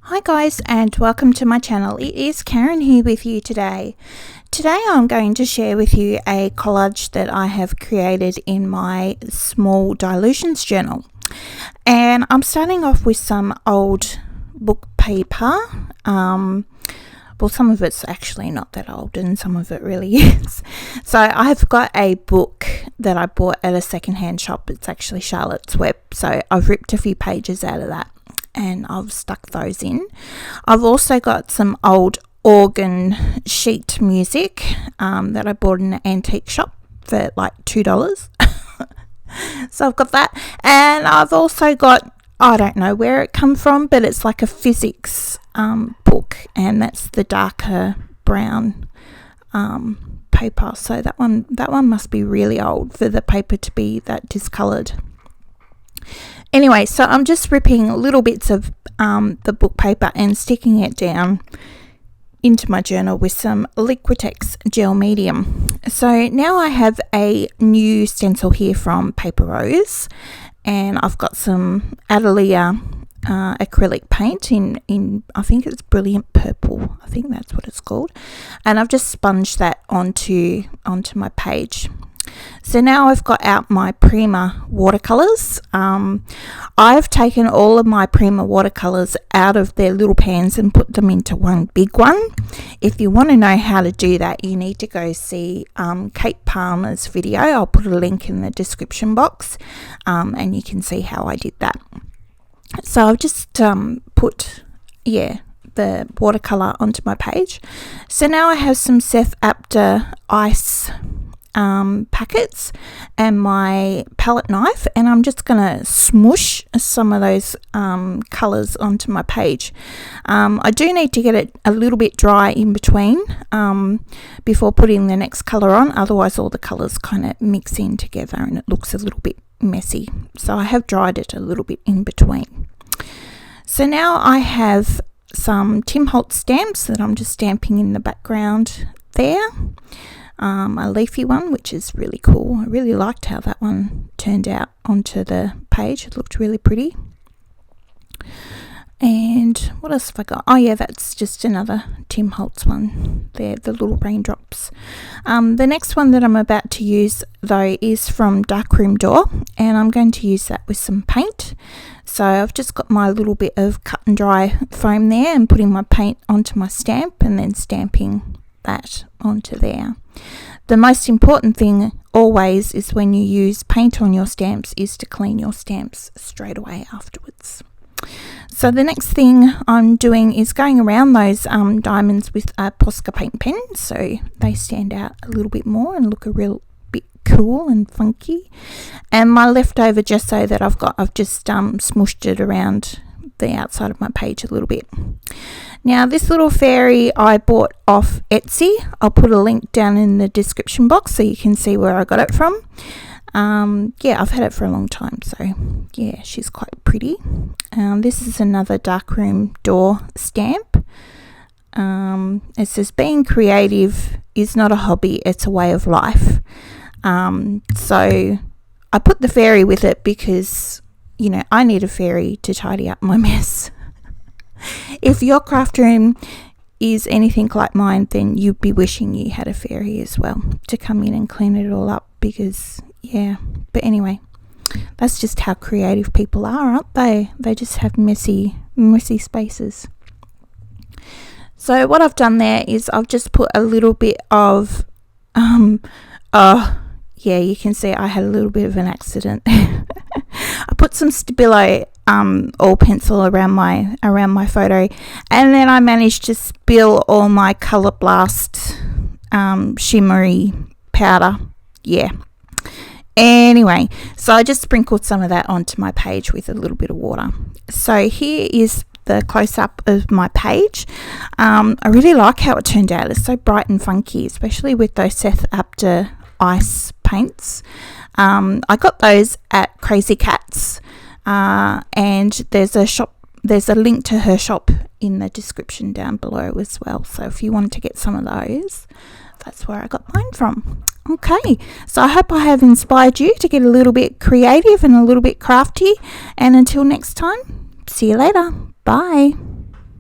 Hi guys, and welcome to my channel. It is Karen here with you today. Today I'm going to share with you a collage that I have created in my small dilutions journal. And I'm starting off with some old book paper. Well, some of it's actually not that old and some of it really is. So I've got a book that I bought at a secondhand shop. It's actually Charlotte's Web. So I've ripped a few pages out of that and I've stuck those in. I've also got some old organ sheet music that I bought in an antique shop for like $2. So I've got that, and I've also got, I don't know where it come from, but it's like a physics book, and that's the darker brown paper. So that one must be really old for the paper to be that discolored. Anyway, so I'm just ripping little bits of the book paper and sticking it down into my journal with some Liquitex gel medium. So now I have a new stencil here from PaperArtsy, and I've got some Atelier acrylic paint in I think it's Brilliant Purple. I think that's what it's called. And I've just sponged that onto my page. So now I've got out my Prima watercolors. I've taken all of my Prima watercolors out of their little pans and put them into one big one. If you want to know how to do that, you need to go see Kate Palmer's video. I'll put a link in the description box, and you can see how I did that. So I've just put the watercolor onto my page. So now I have some Seth Apter ice packets and my palette knife, and I'm just gonna smoosh some of those colors onto my page. I do need to get it a little bit dry in between before putting the next color on, otherwise all the colors kind of mix in together and it looks a little bit messy. So I have dried it a little bit in between. So now I have some Tim Holtz stamps that I'm just stamping in the background there. A leafy one, which is really cool. I really liked how that one turned out onto the page. It looked really pretty. And what else have I got? Oh yeah, that's just another Tim Holtz one there, the little raindrops. The next one that I'm about to use though is from Darkroom Door, and I'm going to use that with some paint. So I've just got my little bit of cut and dry foam there and putting my paint onto my stamp and then stamping that onto there. The most important thing always is when you use paint on your stamps is to clean your stamps straight away afterwards. So the next thing I'm doing is going around those diamonds with a Posca paint pen, so they stand out a little bit more and look a real bit cool and funky. And my leftover gesso that I've just smooshed it around the outside of my page a little bit. Now this little fairy I bought off Etsy. I'll put a link down in the description box so you can see where I got it from. I've had it for a long time, so yeah, she's quite pretty. This is another Darkroom Door stamp. It says, being creative is not a hobby, it's a way of life. So I put the fairy with it because, you know, I need a fairy to tidy up my mess. If your craft room is anything like mine, then you'd be wishing you had a fairy as well to come in and clean it all up, because but anyway, that's just how creative people are, aren't they? They just have messy spaces. So what I've done there is I've just put a little bit of you can see I had a little bit of an accident. I put some Stabilo oil pencil around my photo, and then I managed to spill all my Colour Blast shimmery powder. Anyway, so I just sprinkled some of that onto my page with a little bit of water. So here is the close-up of my page. I really like how it turned out. It's so bright and funky, especially with those Seth Apter ice paints. I got those at Crazy Cats, and there's a link to her shop in the description down below as well. So if you wanted to get some of those, that's where I got mine from. Okay, so I hope I have inspired you to get a little bit creative and a little bit crafty, and until next time, see you later. Bye.